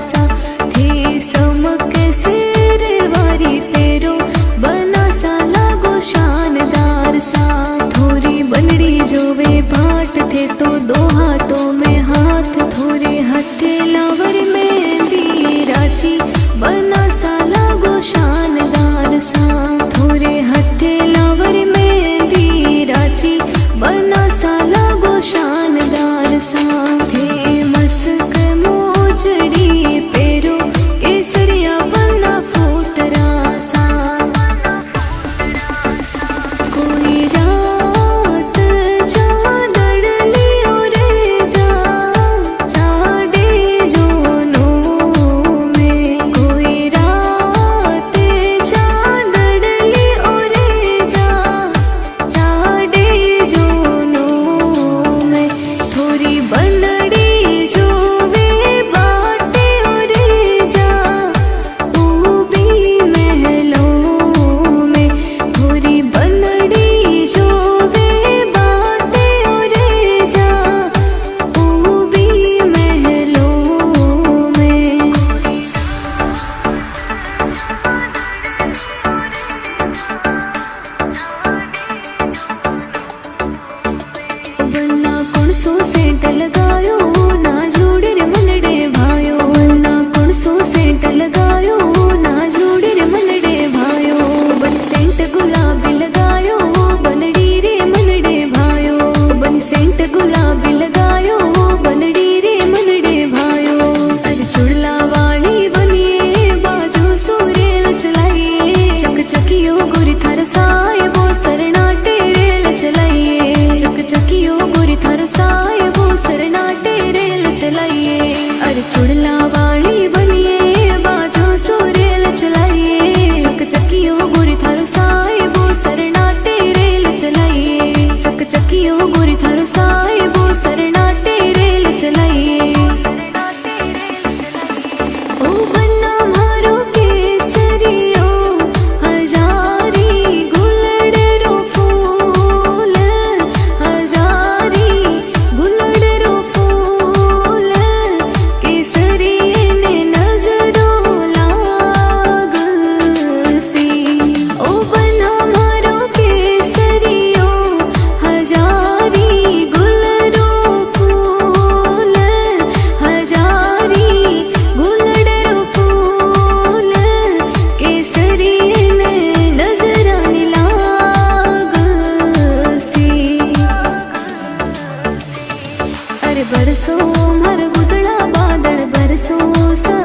सा थे समक सिर वारी पेरो बना सा लागो शानदार सा। थोरी बनड़ी जोवे भाट थे तो दो हाथों में हाथ थोरे हथे लावर मेहंदी राची बना सा लागो शानदार सा। थोरे हथे लावर मेहंदी राची बना सा लागो शानदार सा। थे मस्क मोजड़ी पेरो केसरिया बना फूटरा सा। कोई रात चादर लियो रे जा चाडे जोनो में। कोई रात चादर लियो रे जा चाडे जोनो में। थोरी बनड़ी जोवे बाटे रे जा ऊबी महलों में। थोरी बनड़ी जोवे बाटे रे जा ऊबी महलों में। बन्ना कौन सो सेंट लगायो ना जोड़े रे मनडे भायो। बन्ना कौन सो सेंट लगायो ना जोड़े रे मनडे भायो। बन सेंट गुलाबी लगायो बनड़ी रे मनडे भायो। बन सेंट गुलाबी लगायो बनड़ी रे मनडे भायो। अरे चुड़ला वाली बनिए बाजू सूरेल चलाइए चक चकियो गोरी थार साए वो सरनाटे रेल चलाइए। चक चकियो गोरी थार साए वो सरनाटे रेल चलाइए। अरे चुड़ला वाली बनिए बाजू सूरेल चलाइए चक चकियो गोरी थार साए वो सरनाटे रेल चलाइए। चक चकियो गोरी थार साए वो सरनाटे रेल चलाइए। ओ बन्ना मारो केसरियो हजारी गुलड़रो फूल हजारी गुलड़रो फूल केसरी ने नजरों लागसी। ओ बन्ना मारो केसरियो हजारी गुलड़रो फूल हजारी गुलड़रो फूल केसरी ने नजरानी लागसी। अरे बरसो मर गुदड़ा बादल बरसो सा